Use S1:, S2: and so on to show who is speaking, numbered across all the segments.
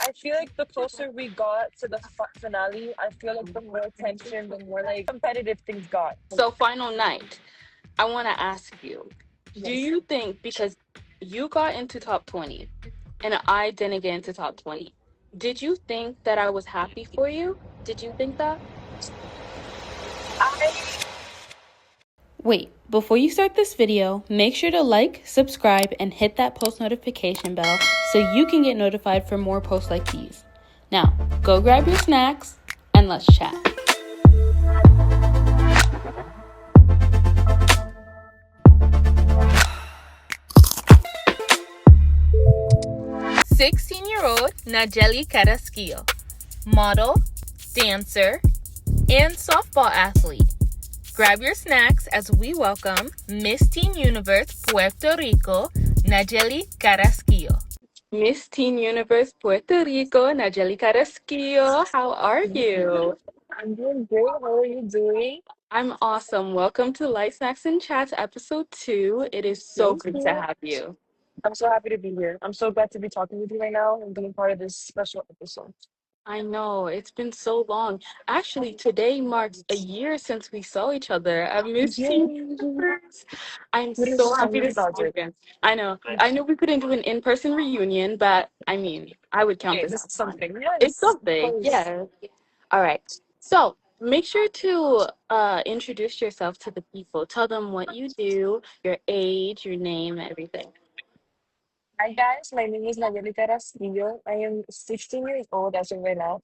S1: I feel like the closer we got to the finale, I feel like the more tension, the more like competitive things got.
S2: So, final night, I want to ask you, do
S1: Yes.
S2: you think because you got into top 20 and I didn't get into top 20, did you think that I was happy for you? Did you think that?
S1: I
S3: Wait, before you start this video, make sure to like, subscribe, and hit that post notification bell so you can get notified for more posts like these. Now, go grab your snacks and let's chat. 16-year-old Nagely Carrasquillo, model, dancer, and softball athlete. Grab your snacks as we welcome Miss Teen Universe Puerto Rico, Nagely Carrasquillo. Miss Teen Universe Puerto Rico, Nagely Carrasquillo, how are you?
S1: I'm doing great. How are you doing?
S2: I'm awesome. Welcome to Light Snacks and Chats episode 2. It is so
S1: Thank
S2: good to
S1: you.
S2: have you.
S1: I'm so happy to be here. I'm so glad to be talking with you right now and being part of this special episode.
S2: I know, it's been so long. Actually, today marks a year since we saw each other at Miss Teen
S1: Yay!
S2: Universe. I'm
S1: What is
S2: so
S1: tell
S2: happy
S1: me
S2: to see
S1: about
S2: you
S1: it?
S2: again. I know. I know we couldn't do an in-person reunion, but I mean, I would count
S1: Hey,
S2: this
S1: this
S2: as
S1: is
S2: fun.
S1: something.
S2: It's
S1: Yes, of
S2: something,
S1: course.
S2: yeah. All right. So make sure to introduce yourself to the people. Tell them what you do, your age, your name, everything.
S1: Hi guys, my name is Nagely Carrasquillo. I am 16 years old as of right now.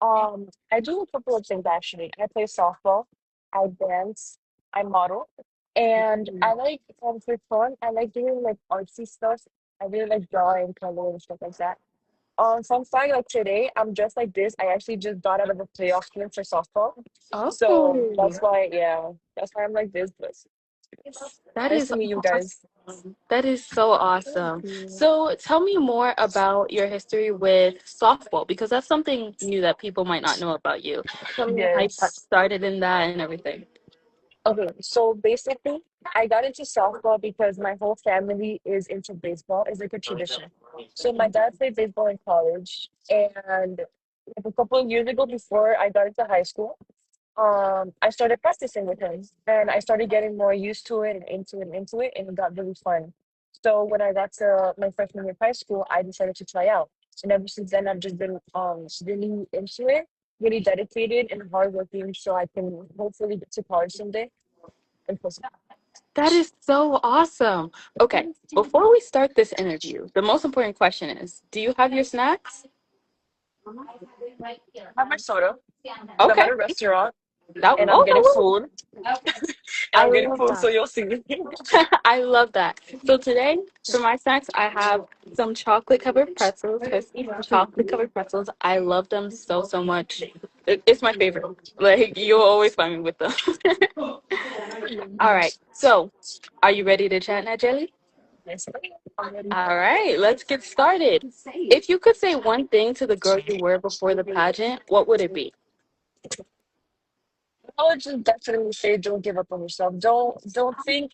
S1: I do a couple of things actually. I play softball, I dance, I model, and I like for fun. I like doing like artsy stuff. I really like drawing, coloring, and stuff like that. Fun fact, like today, I'm dressed like this. I actually just got out of a playoff game for softball, so
S2: Oh,
S1: that's why, yeah, that's why I'm like this. But
S2: that
S1: nice
S2: is
S1: to meet you guys.
S2: awesome. That is so
S1: Thank
S2: awesome.
S1: you.
S2: So tell me more about your history with softball because that's something new that people might not know about you. Tell me how you got
S1: Yes.
S2: started in that and everything.
S1: Okay, so basically, I got into softball because my whole family is into baseball. It's like a tradition. So my dad played baseball in college, and like a couple of years ago, before I got into high school, I started practicing with him, and I started getting more used to it and into it, and it got really fun. So when I got to my freshman year of high school, I decided to try out, and ever since then, I've just been really into it, really dedicated and hardworking, so I can hopefully get to college someday and push
S2: That is so awesome. Okay, before we start this interview, the most important question is, do you have your snacks?
S1: I have my soda, but I'm at
S2: Okay.
S1: a restaurant
S2: That,
S1: and I'm getting
S2: oh,
S1: food, and
S2: I
S1: I'm getting
S2: love
S1: food, so
S2: that.
S1: you'll see.
S2: I love that. So today, for my snacks, I have some chocolate covered pretzels. Crispy chocolate covered pretzels. I love them so so much. It's my favorite. Like you'll always find me with them. All right. So, are you ready to chat, Najeli?
S1: Nice. I'm ready.
S2: All right. Let's get started. If you could say one thing to the girl you were before the pageant, what would it be?
S1: I would just definitely say don't give up on yourself. Don't think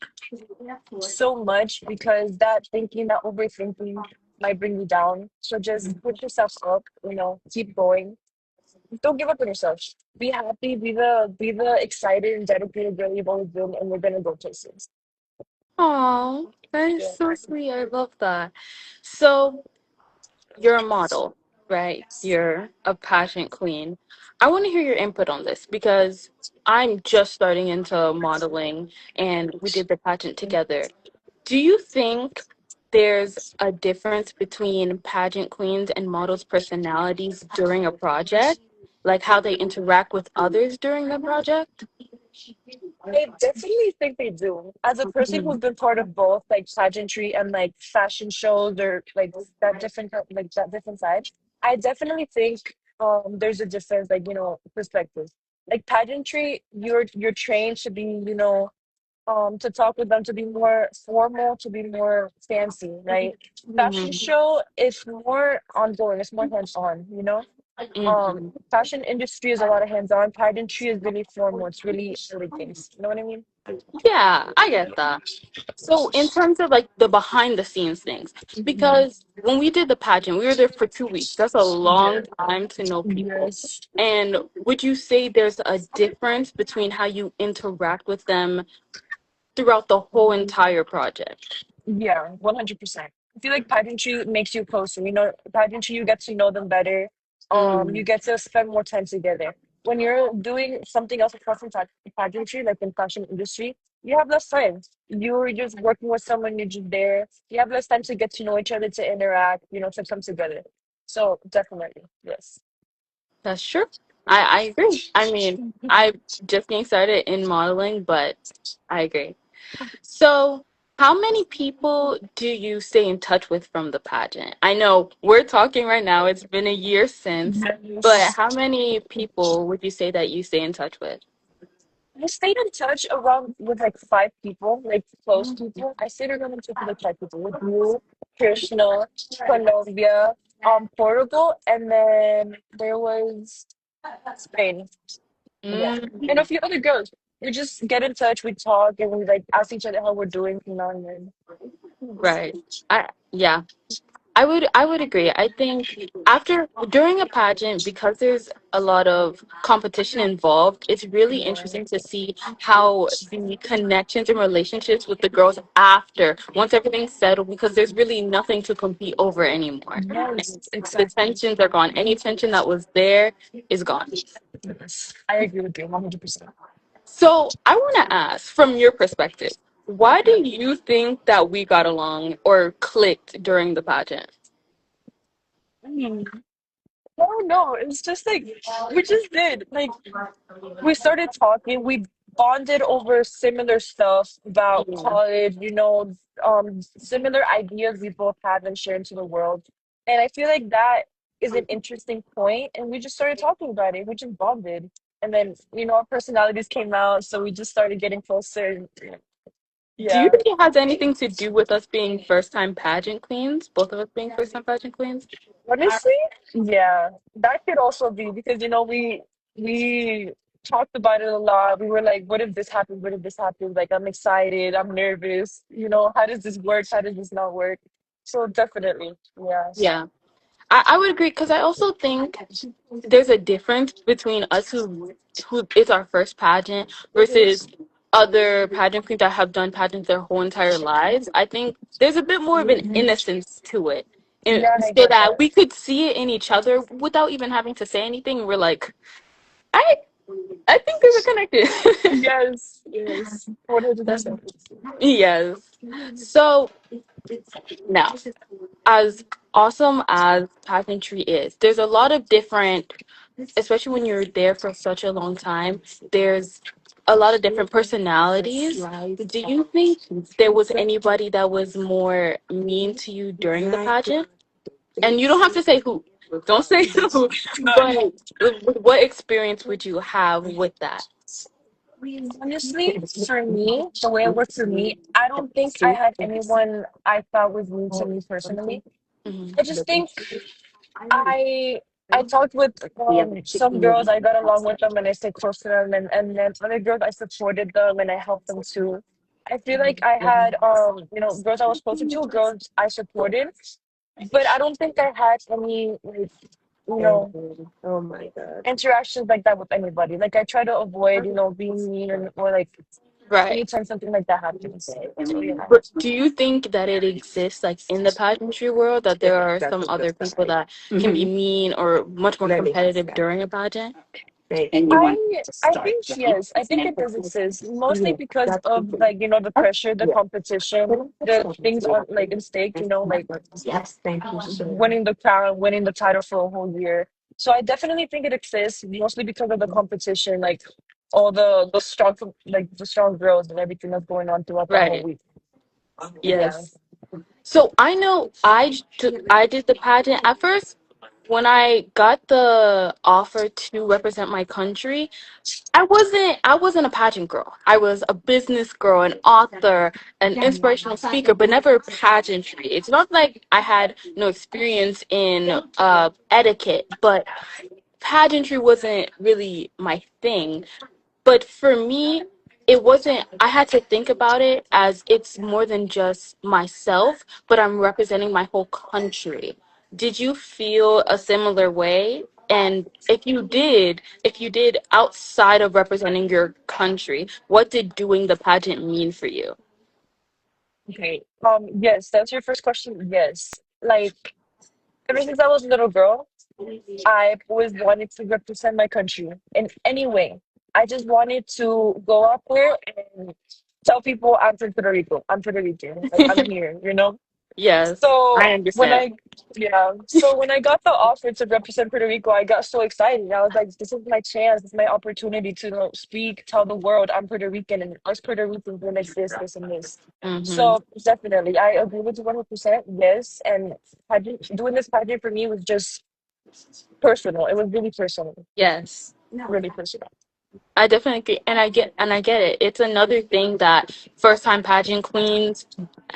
S1: so much because that thinking, that overthinking might bring you down. So just put yourself up, keep going. Don't give up on yourself. Be happy, be the excited and dedicated girl you've always been, and you're gonna go places.
S2: Oh, that is
S1: Yeah.
S2: so sweet. I love that. So, you're a model, right? You're a pageant queen. I want to hear your input on this because I'm just starting into modeling and we did the pageant together. Do you think there's a difference between pageant queens and models' personalities during a project? Like how they interact with others during the project?
S1: I definitely think they do. As a person who's been part of both, like pageantry and like fashion shows, or like that different side, I definitely think there's a difference, like perspective. Like pageantry, you're trained to be, to talk with them, to be more formal, to be more fancy, right? Fashion
S2: Mhm.
S1: show is more ongoing, it's more hands on.
S2: Mhm.
S1: Fashion industry is a lot of hands-on. Pageantry is really formal. It's really elegant. You know what I mean?
S2: Yeah, I get that. So, in terms of like the behind the scenes things,
S1: Mhm.
S2: because when we did the pageant, we were there for 2 weeks. That's a
S1: Yeah.
S2: long time to know people.
S1: Yes.
S2: And would you say there's a difference between how you interact with them throughout the whole entire project?
S1: Yeah, 100%. I feel like pageantry makes you closer. You know, pageantry, you get to know them better. You
S2: Mm,
S1: get to spend more time together. When you're doing something else apart from pageantry, like in fashion industry, you have less time. You're just working with someone, you're just there. You have less time to get to know each other, to interact, to come together. So definitely, yes.
S2: that's true. I agree. I mean, I'm just getting started in modeling, but I agree. So, how many people do you stay in touch with from the pageant? I know we're talking right now, it's been a year since, but
S1: Yes.
S2: how many people would you say that you stay in touch with?
S1: I stayed in touch around with like five people, like close people. I stayed around in touch with like five people with you, Krishna, Colombia, Portugal, and then there was Spain. Yeah. And a
S2: Mm,
S1: few other girls. We just get in touch, we talk, and we like ask each other how we're doing from now and then.
S2: right. Yeah, I would agree. I think after during a pageant, because there's a lot of competition involved, it's really
S1: Yeah.
S2: interesting to see how the connections and relationships with the girls after once everything's settled, because there's really nothing to compete over anymore.
S1: Yes,
S2: The
S1: exactly.
S2: tensions are gone. Any tension that was there is gone.
S1: Yes. I agree with you 100%.
S2: So I want to ask, from your perspective, why do you think that we got along or clicked during the pageant?
S1: No, no, it's just like we just did. Like we started talking, we bonded over similar stuff about
S2: Yeah.
S1: college, similar ideas we both have and share into the world. And I feel like that is an interesting point, and we just started talking about it. We just bonded. And then, our personalities came out, so we just started getting closer.
S2: Do you
S1: Yeah.
S2: think it has anything to do with us being first time pageant queens? Both of us being first time pageant queens?
S1: Honestly, yeah, that could also be because we talked about it a lot. We were like, "What if this happens? What if this happens?" Like, I'm excited. I'm nervous. How does this work? How does this not work? So definitely, yeah.
S2: Yeah. I would agree because I also think there's a difference between us who is our first pageant versus other pageant queens that have done pageants their whole entire lives. I think there's a bit more of an innocence to it. And
S1: Yeah, I
S2: so
S1: get
S2: that
S1: that.
S2: we could see it in each other without even having to say anything. We're like, I I think there's a connection.
S1: Yes, yes,
S2: That's
S1: 100%.
S2: yes. So now, as awesome as pageantry is, there's a lot of different, especially when you're there for such a long time, there's a lot of different personalities. Do you think there was anybody that was more mean to you during the pageant? And you don't have to say who. Don't say who. But what experience would you have with that?
S1: Honestly, for me, the way it worked for me, I don't think I had anyone I thought was mean to me personally. I
S2: Mhm.
S1: just think I I talked with some girls. I got along with them and I stayed close to them, and then other girls I supported them and I helped them too. I feel like I had girls I was closer to, girls I supported, but I don't think I had any like you know interactions like that with anybody. Like I try to avoid being mean or like
S2: Right.
S1: anytime something like that happens. So yeah.
S2: But do you think that it exists like in the pageantry world that there are some other people that can be mean or much more competitive during a pageant?
S1: I think yes, I think it does exist, mostly because of like the pressure, the competition, the things on like in stake, like winning the crown, winning the title for a whole year. So I definitely think it exists, mostly because of the competition, like all the strong girls and everything that's going on throughout that whole
S2: Right.
S1: week. Yeah.
S2: Yes. So I know I did the pageant at first. when I got the offer to represent my country, I wasn't a pageant girl. I was a business girl, an author, an inspirational speaker, but never pageantry. It's not like I had no experience in etiquette, but pageantry wasn't really my thing. But for me, it wasn't, I had to think about it as it's more than just myself, but I'm representing my whole country. Did you feel a similar way? And if you did outside of representing your country, what did doing the pageant mean for you?
S1: Okay. Yes, that's your first question. Yes. Like ever since I was a little girl, I've always wanted to represent my country in any way. I just wanted to go up there and tell people I'm from Puerto Rico. I'm Puerto Rican. Like I'm here, you know?
S2: Yes, I
S1: So when
S2: understand.
S1: I, yeah, so when I got the offer to represent Puerto Rico, I got so excited. I was like, this is my chance, this is my opportunity to, speak, tell the world I'm Puerto Rican and us Puerto Ricans will make this, and this.
S2: Mm-hmm.
S1: So definitely, I agree with you 100%. Yes, and doing this pageant for me was just personal. It was really personal,
S2: Yes.
S1: really personal.
S2: I definitely agree, and I get it. It's another thing that first time pageant queens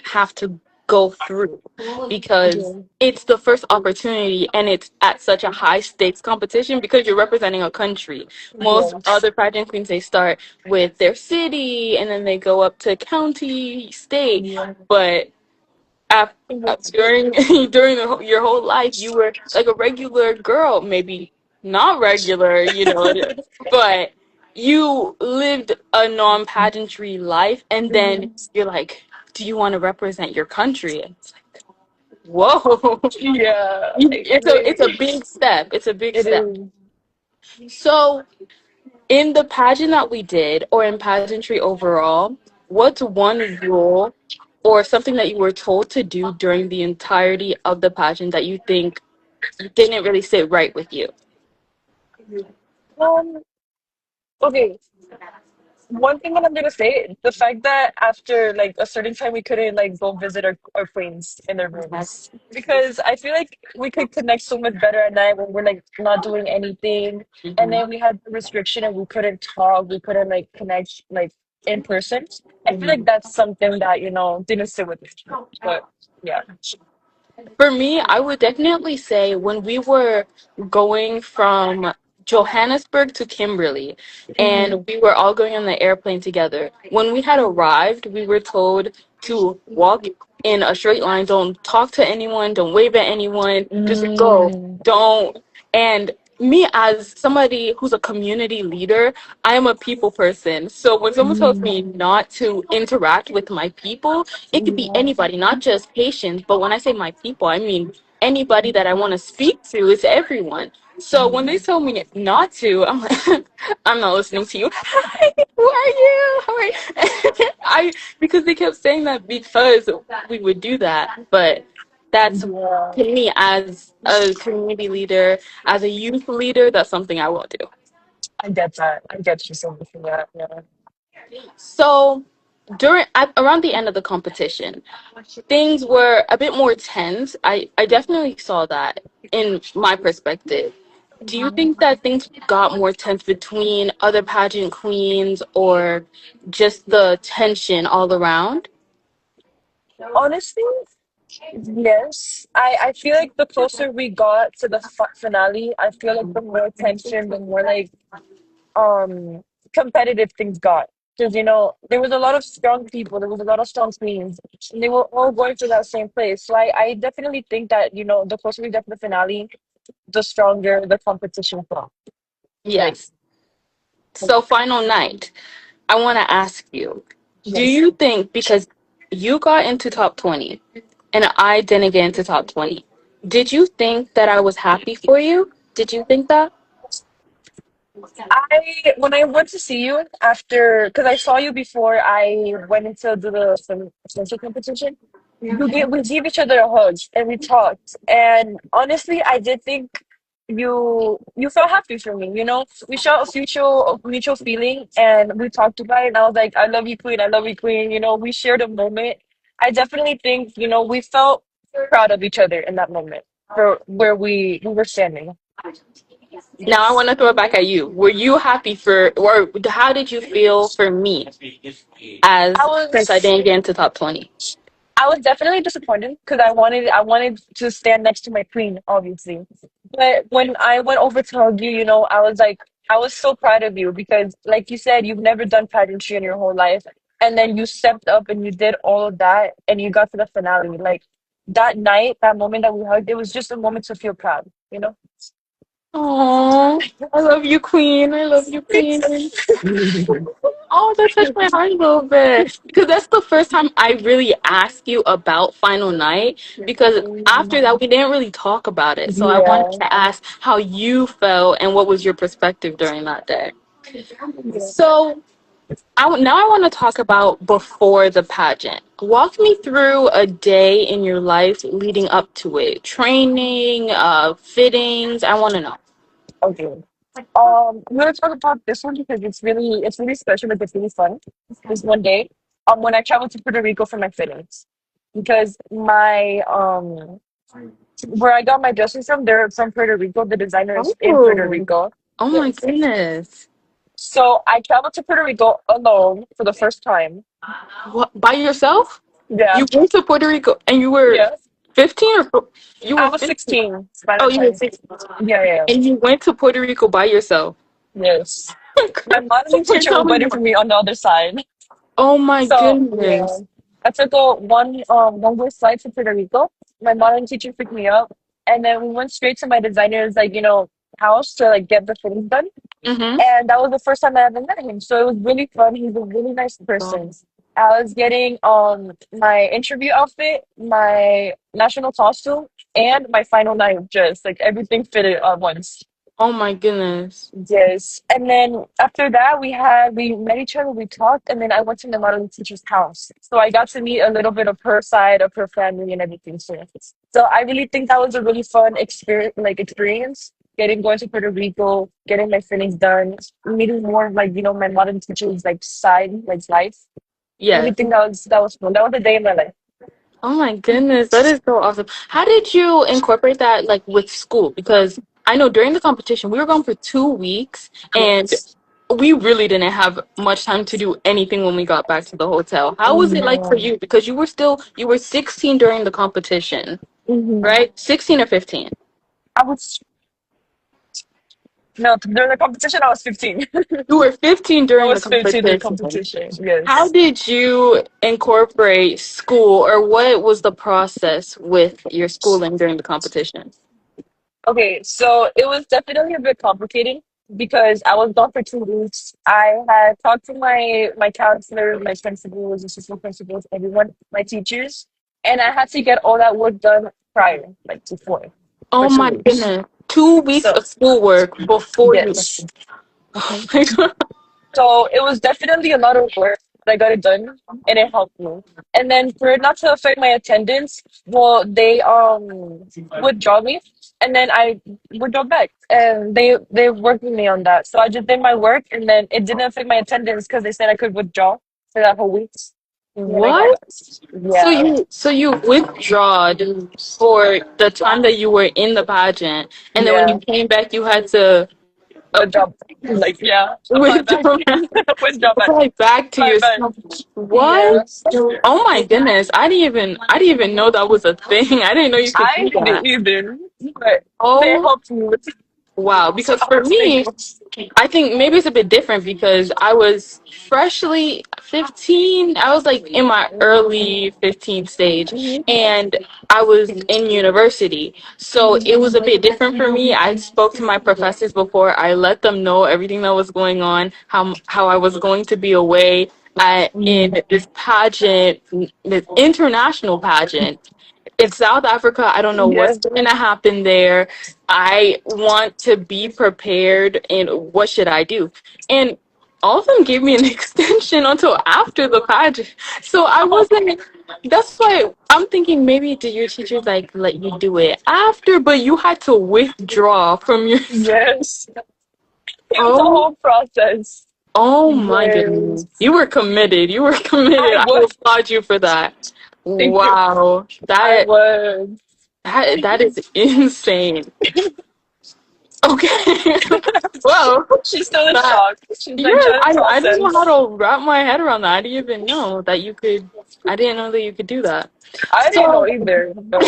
S2: have to go through because
S1: Yeah.
S2: it's the first opportunity and it's at such a high stakes competition because you're representing a country. Most
S1: Yes.
S2: other pageant queens they start with their city and then they go up to county, state,
S1: Yeah.
S2: but af
S1: Yes.
S2: during during your whole life you were like a regular girl, maybe not regular, but you lived a non-pageantry life, and then
S1: Mhm.
S2: you're like, do you want to represent your country? And it's like, whoa.
S1: Yeah.
S2: It's a big step. It's a big
S1: It
S2: step.
S1: is.
S2: So in the pageant that we did, or in pageantry overall, what's one rule or something that you were told to do during the entirety of the pageant that you think didn't really sit right with you?
S1: Um, okay. One thing that I'm gonna say, the fact that after like a certain time we couldn't like go visit our queens in their rooms.
S2: Yes.
S1: Because I feel like we could connect so much better at night when we're like not doing anything. And
S2: Hmm.
S1: then we had the restriction and we couldn't talk, we couldn't like connect like in person. I feel like
S2: Hmm.
S1: that's something that, didn't sit with me. But yeah.
S2: For me, I would definitely say when we were going from Johannesburg to Kimberley
S1: Hmm.
S2: and we were all going on the airplane together, when we had arrived, we were told to walk in a straight line, don't talk to anyone, don't wave at anyone, just go.
S1: Mm,
S2: Don't. And me, as somebody who's a community leader, I am a people person. So when someone tells
S1: mm,
S2: me not to interact with my people, it could be
S1: yeah.
S2: anybody, not just patients. But when I say my people, I mean anybody that I want to speak to. It's everyone. So when they told me not to, I'm like, I'm not listening to you. Hi, who are you? How are you? Because they kept saying that because we would do that. But that's
S1: Yeah.
S2: to me as a community leader, as a youth leader, that's something I won't do.
S1: I get that. I get you so much for that. Yeah.
S2: So around the end of the competition, things were a bit more tense. I definitely saw that in my perspective. Do you
S1: Mhm.
S2: think that things got more tense between other pageant queens or just the tension all around?
S1: Honestly, yes. I feel like the closer we got to the finale, I feel like the more tension, the more like um competitive things got. Because there was a lot of strong people, there was a lot of strong queens, and they were all going for that same place. So I definitely think that the closer we get to the finale, the stronger the competition felt. Like,
S2: Yes. So final night. I want to ask you, do
S1: yes.
S2: you think because you got into top 20 and I didn't get into top 20, did you think that I was happy for you? Did you think that?
S1: When I went to see you after, because I saw you before I went into the swimsuit competition, we gave each other a hug and we talked. And honestly, I did think you felt happy for me. We shot a mutual feeling, and we talked about it. And I was like, I love you, Queen. I love you, Queen. We shared a moment. I definitely think we felt proud of each other in that moment. for where we were standing.
S2: Now I want to throw it back at you. Were you happy for, or how did you feel for me
S1: I
S2: as since I
S1: was
S2: didn't get into top 20?
S1: I was definitely disappointed because I wanted to stand next to my queen, obviously. But when I went over to hug you, I was like, I was so proud of you because, like you said, you've never done pageantry in your whole life, and then you stepped up and you did all of that, and you got to the finale. Like that night, that moment that we hugged, it was just a moment to feel proud, you know?
S2: Oh, I love you, Queen. I love you, Queen. Oh, that touched my heart a little bit because that's the first time I really asked you about final night. Because after that, we didn't really talk about it. So I wanted
S1: Yeah.
S2: to ask how you felt and what was your perspective during that day. So now I want to talk about before the pageant. Walk me through a day in your life leading up to it. Training, fittings. I want to know.
S1: Okay. I'm gonna talk about this one because it's really special, like it's really fun. This one day, when I traveled to Puerto Rico for my fittings, because my where I got my dresses from, they're from Puerto Rico. The designer is in Puerto
S2: Oh,
S1: Rico.
S2: oh my
S1: Yes.
S2: goodness.
S1: So I traveled to Puerto Rico alone for the first time.
S2: What, by yourself?
S1: Yeah,
S2: You went to Puerto Rico and you were
S1: yeah.
S2: 15 or you
S1: I
S2: were
S1: was
S2: 15?
S1: 16 by
S2: Oh,
S1: that
S2: you were
S1: time.
S2: 16.
S1: Yeah, yeah,
S2: And you went to Puerto Rico by yourself.
S1: yeah. Yes. My modeling
S2: Wait,
S1: teacher
S2: tell
S1: was
S2: me
S1: waiting for
S2: more.
S1: me on the other side.
S2: Oh my
S1: So yeah,
S2: goodness.
S1: I took a one-way flight to Puerto Rico. My modeling teacher picked me up, and then we went straight to my designer's house to like get the fittings done.
S2: Mm-hmm.
S1: And that was the first time I ever met him. So it was really fun. He's a really nice person. I was getting my interview outfit, my national costume, and my final night dress. Like everything fitted at once.
S2: Oh my goodness.
S1: Yes. And then after that, we met each other, we talked, and then I went to my modeling teacher's house. So I got to meet a little bit of her side of her family and everything. So I really think that was a really fun experience. Going to Puerto Rico, getting my fittings done, meeting more of my modeling teacher's side, like life. I really
S2: Yes.
S1: think that was fun. That was a day in my life.
S2: Oh my goodness, that is so awesome. How did you incorporate that like with school? Because I know during the competition we were gone for 2 weeks and
S1: Yes.
S2: we really didn't have much time to do anything when we got back to the hotel. How was it like for
S1: No.
S2: you? Because you were 16 during the competition,
S1: Hmm.
S2: right? 16 or 15?
S1: I was no during the competition. I was 15.
S2: You were 15
S1: I
S2: during the
S1: was 15 in the
S2: competition.
S1: competition.
S2: How
S1: Yes.
S2: did you incorporate school or what was the process with your schooling during the competition?
S1: Okay, so it was definitely a bit complicated because I was gone for 2 weeks. I had talked to my counselor, my principals, assistant principals, everyone, my teachers, and I had to get all that work done prior, like before, for
S2: Oh
S1: two
S2: my
S1: weeks.
S2: goodness. 2 weeks
S1: So
S2: of schoolwork before you.
S1: yes.
S2: Oh my God.
S1: So it was definitely a lot of work, but I got it done and it helped me. And then for it not to affect my attendance, well, they withdraw me and then I withdraw back. And they worked with me on that. So I just did my work and then it didn't affect my attendance because they said I could withdraw for that whole week. And then I got
S2: What?
S1: yeah,
S2: So you withdrawed for the time that you were in the pageant, and then when you
S1: yeah.
S2: came back, you had to uh,
S1: Withdraw like yeah. Apply back.
S2: withdraw
S1: Withdraw back.
S2: right back to
S1: Apply back.
S2: yourself.
S1: Yeah.
S2: What? Oh my goodness! I didn't even know that was a thing. I didn't know you could
S1: I
S2: do
S1: didn't
S2: that.
S1: either. But they
S2: Oh
S1: helped me with
S2: wow!
S1: so
S2: Because
S1: I
S2: for
S1: was
S2: me,
S1: thankful.
S2: I think maybe it's a bit different because I was freshly 15. I was like in my early 15 stage
S1: Hmm.
S2: and I was in university. So it was a bit different for me. I spoke to my professors before. I let them know everything that was going on, how I was going to be away
S1: Hmm.
S2: in this pageant, this international pageant in South Africa. I don't know
S1: Yeah.
S2: what's going to happen there. I want to be prepared, and what should I do? And all of them gave me an extension until after the pageant. So I wasn't, that's why I'm thinking maybe did your teachers like let you do it after, but you had to withdraw from your,
S1: Yes. It was a
S2: oh,
S1: whole process.
S2: oh my
S1: Yes.
S2: goodness. You were committed. You were committed.
S1: I
S2: I
S1: was.
S2: applaud you for that.
S1: Thank you.
S2: Wow.
S1: I
S2: That
S1: was.
S2: That is insane. Okay. Well,
S1: She's still in
S2: that
S1: shock. She's
S2: yeah,
S1: like trying to
S2: I don't know
S1: process.
S2: how to wrap my head around that. I didn't even know that you could. I didn't know that you could do that.
S1: I didn't know
S2: So,
S1: either. But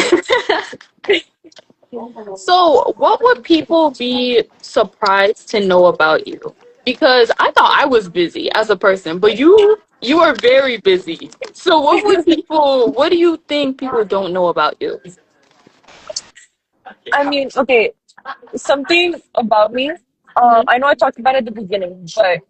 S2: so what would people be surprised to know about you? Because I thought I was busy as a person, but you are very busy. So what would people? What do you think people don't know about you?
S1: I mean, okay, something about me.
S2: Hmm.
S1: I know I talked about it at the beginning, but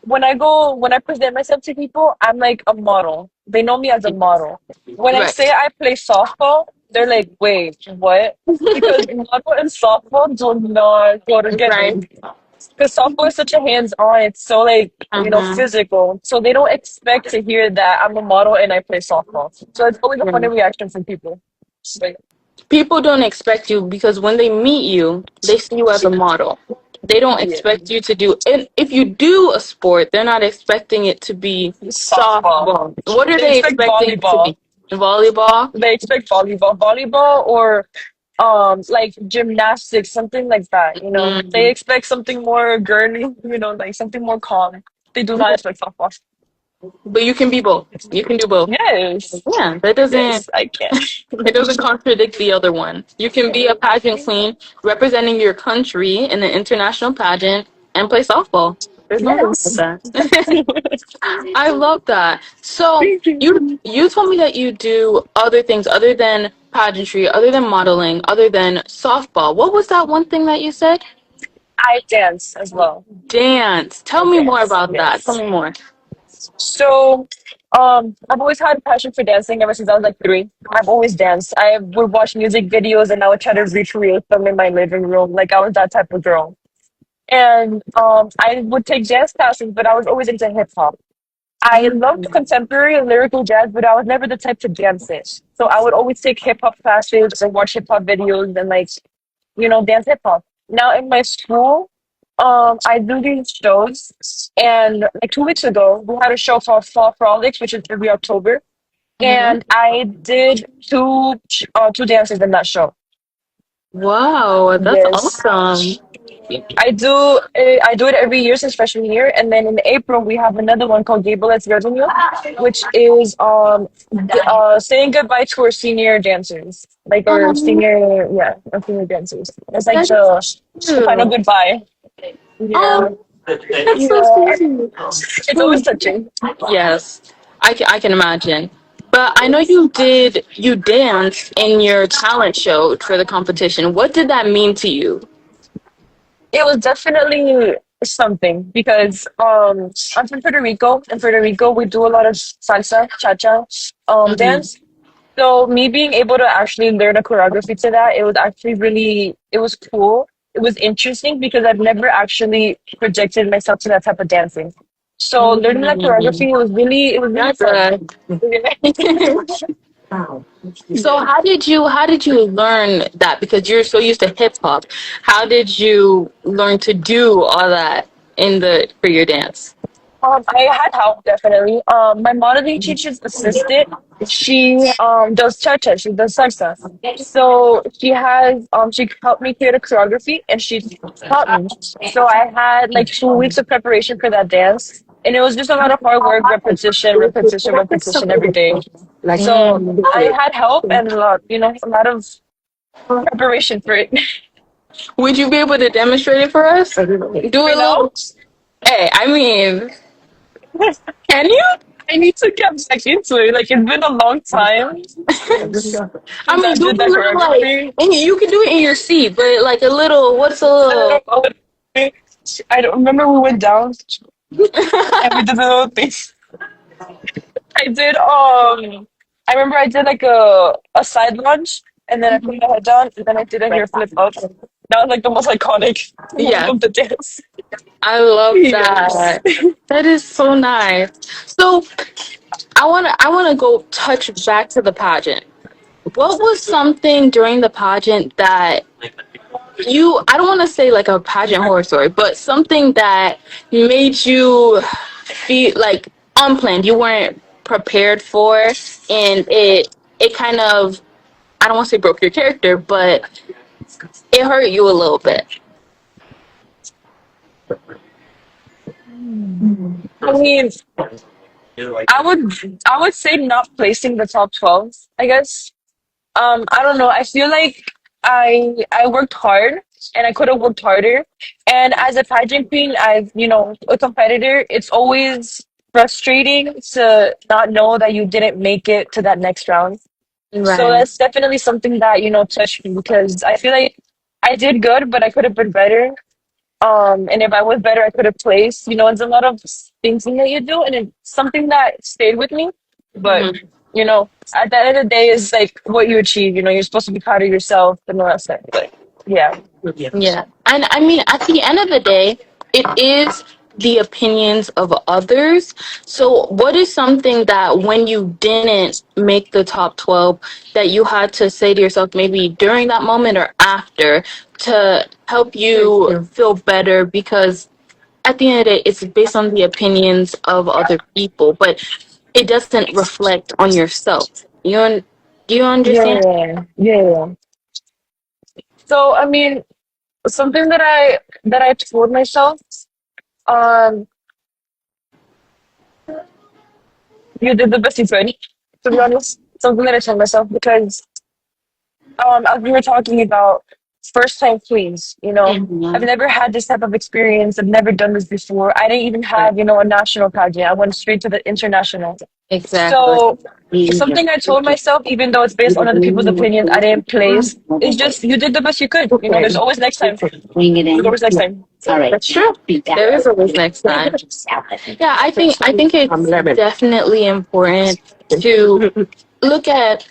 S1: when I present myself to people, I'm like a model. They know me as a model. When I say
S2: Right.
S1: I play softball, they're like, wait, what? Because model and softball do not go together.
S2: Right.
S1: Because softball is such a hands-on, it's so like,
S2: Uh-huh.
S1: physical. So they don't expect to hear that I'm a model and I play softball. So it's always a funny
S2: Right.
S1: reaction from people. But
S2: People don't expect you because when they meet you, they see you as a model. They don't
S1: yeah,
S2: expect you to do, and if you do a sport, they're not expecting it to be
S1: softball.
S2: softball. What are
S1: They
S2: they
S1: expect
S2: expecting it to
S1: volleyball.
S2: be? Volleyball?
S1: They expect volleyball or like gymnastics, something like that. They
S2: Mm.
S1: expect something more girly, like something more calm. They do not expect softball.
S2: But you can be both. You can do both.
S1: Yes,
S2: Yeah, that doesn't
S1: yes, I can.
S2: it doesn't contradict the other one. You can be a pageant queen representing your country in an international pageant and play softball. There's no wrong with
S1: Yes.
S2: that. I love that. So
S1: Thank you.
S2: you told me that you do other things other than pageantry, other than modeling, other than softball. What was that one thing that you said?
S1: I dance as well.
S2: Dance.
S1: I
S2: Tell me more
S1: dance.
S2: about that. Tell
S1: Yes.
S2: me more.
S1: So, I've always had a passion for dancing ever since I was like 3. I've always danced. I would watch music videos and I would try to recreate them in my living room. Like I was that type of girl. And I would take dance classes, but I was always into hip hop. I loved contemporary and lyrical jazz, but I was never the type to dance it. So I would always take hip hop classes or watch hip hop videos and like, dance hip hop. Now in my school, I do these shows, and like 2 weeks ago, we had a show called Fall Frolics, which is every October,
S2: Hmm.
S1: and I did two dances in that show.
S2: Wow, that's
S1: Yes.
S2: awesome.
S1: I do it every year since freshman year, and then in April we have another one called Gablettes Revenue, which is saying goodbye to our senior dancers, like
S2: Um,
S1: our senior dancers. It's like
S2: that is
S1: the final
S2: cute.
S1: goodbye. Yeah,
S2: Oh, that's so
S1: yeah.
S2: sweet.
S1: It's always
S2: Oh,
S1: touching.
S2: yes, I can imagine. But I know you danced in your talent show for the competition. What did that mean to you?
S1: It was definitely something because I'm from Puerto Rico. In Puerto Rico, we do a lot of salsa, cha-cha,
S2: Hmm.
S1: dance. So me being able to actually learn a choreography to that, it was actually it was cool. It was interesting because I've never actually projected myself to that type of dancing. So learning that
S2: Mm.
S1: choreography it was really
S2: That's
S1: fun.
S2: a So
S1: Yeah.
S2: how did you learn that? Because you're so used to hip hop. How did you learn to do all that in the for your dance?
S1: I had help definitely. My modeling teacher's assistant, she does cha-cha, she does salsa. So she helped me create a choreography and she taught me. So I had like 2 weeks of preparation for that dance. And it was just a lot of hard work, repetition, repetition, repetition every day. So
S2: Mm.
S1: I had help and a lot of preparation for it.
S2: Would you be able to demonstrate it for us? Do a
S1: Right now,
S2: little. Hey, I mean, can you?
S1: I need to get back into it. Like it's been a long time
S2: I
S1: since I
S2: mean, do
S1: did
S2: a
S1: that
S2: little like,
S1: choreography.
S2: and you can do it in your seat, but like a little. What's a
S1: I
S2: little?
S1: don't know. I don't remember we went down and we did the little thing. I did I remember I did like a side lunge and then I put my head down and then I did a hair flip up. That was like the most iconic moment
S2: Yeah,
S1: of the dance.
S2: I love
S1: Yes.
S2: that. That is so nice. So I wanna go touch back to the pageant. What was something during the pageant that I don't want to say like a pageant horror story, but something that made you feel like unplanned, you weren't prepared for, and it kind of I don't want to say broke your character, but it hurt you a little bit.
S1: I mean, I would say not placing the top 12, I guess. I don't know. I feel like I worked hard and I could have worked harder. And as a pageant queen, as a competitor, it's always frustrating to not know that you didn't make it to that next round. So
S2: Right.
S1: that's definitely something that, touched me because I feel like I did good, but I could have been better. And if I was better, I could have placed. It's a lot of thinking that you do, and it's something that stayed with me. But
S2: Mhm.
S1: at the end of the day, is like what you achieve. You're supposed to be proud of yourself and all that stuff. But yeah,
S2: Yeah. And I mean, at the end of the day, it is the opinions of others. So, what is something that when you didn't make the top 12 that you had to say to yourself, maybe during that moment or after, to help you feel better? Because at the end of the day, it's based on the opinions of other people, but it doesn't reflect on yourself. Do you understand?
S1: yeah, yeah, yeah. So I mean, something that I told myself, um, you did the best you could. To be honest, something that I told myself because as we were talking about first time queens, I've
S2: Mhm.
S1: never had this type of experience. I've never done this before. I didn't even have, a national pageant. I went straight to the international.
S2: Exactly.
S1: So something I told myself, even though it's based on other people's opinions, I didn't place. It's just you did the best you could. There's always next time. There's always next time.
S2: That's true. There is always next time. Yeah, I think it's definitely important to look at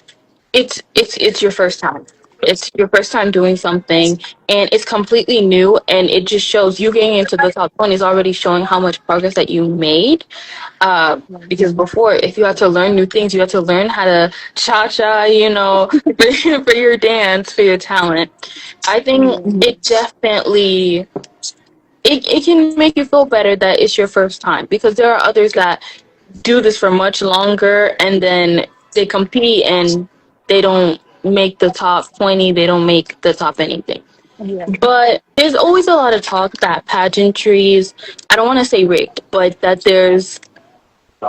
S2: it's your first time. It's your first time doing something and it's completely new and it just shows you getting into the top 20 is already showing how much progress that you made. Because before, if you had to learn new things, you had to learn how to cha-cha, for your dance, for your talent. I think it definitely it can make you feel better that it's your first time because there are others that do this for much longer and then they compete and they don't make the top 20, they don't make the top anything.
S1: Yeah.
S2: But there's always a lot of talk that pageantries, I don't want to say rigged, but that there's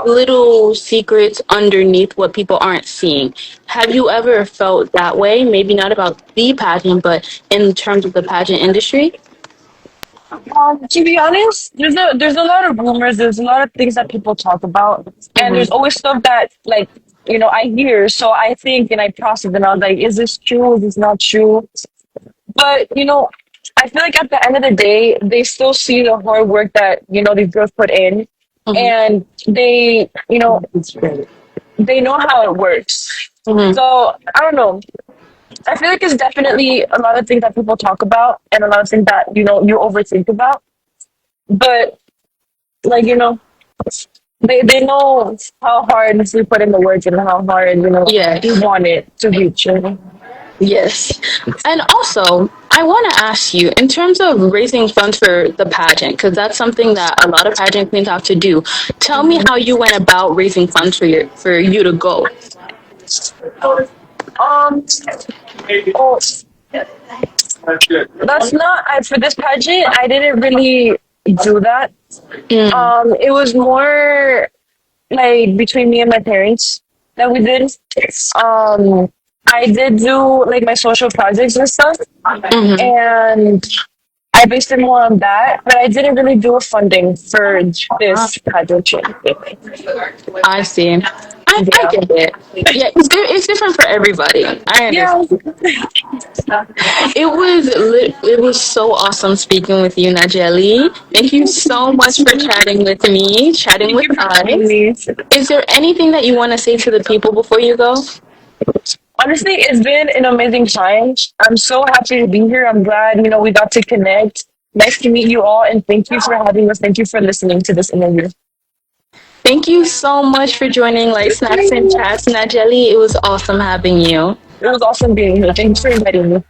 S2: little secrets underneath what people aren't seeing. Have you ever felt that way? Maybe not about the pageant, but in terms of the pageant industry?
S1: To be honest, there's a lot of rumors. There's a lot of things that people talk about, and there's
S2: Mm-hmm.
S1: always stuff that like I hear. So I think and I process, and I was like, is this true? Is this not true? But I feel like at the end of the day, they still see the hard work that these girls put in,
S2: Mm-hmm.
S1: and they know how it works.
S2: Mm-hmm.
S1: So I don't know. I feel like it's definitely a lot of things that people talk about, and a lot of things that you overthink about. But like they know how hard we put in the work and how hard we
S2: Yes.
S1: want it to reach.
S2: Yes. And also, I want to ask you, in terms of raising funds for the pageant, because that's something that a lot of pageant queens have to do. Tell me how you went about raising funds for you to go.
S1: Um, oh, that's not for this pageant. I didn't really do that.
S2: Mm.
S1: It was more like between me and my parents that we did. Um, I did do like my social projects and stuff,
S2: Hmm.
S1: and I based it more on that. But I didn't really do a funding for this pageant.
S2: I see. I
S1: Yeah,
S2: get it. Yeah, it's different for everybody. I
S1: yeah.
S2: understand. It was so awesome speaking with you, Najeli. Thank you so much for chatting with me, chatting
S1: Thank
S2: with
S1: you for having
S2: us.
S1: me.
S2: Is there anything that you want to say to the people before you go?
S1: Honestly, it's been an amazing time. I'm so happy to be here. I'm glad, we got to connect. Nice to meet you all, and thank you for having us. Thank you for listening to this interview.
S2: Thank you so much for joining Light Snacks and
S1: It
S2: Chats, Najeli. It was awesome having you.
S1: was awesome being here. Thanks for inviting me.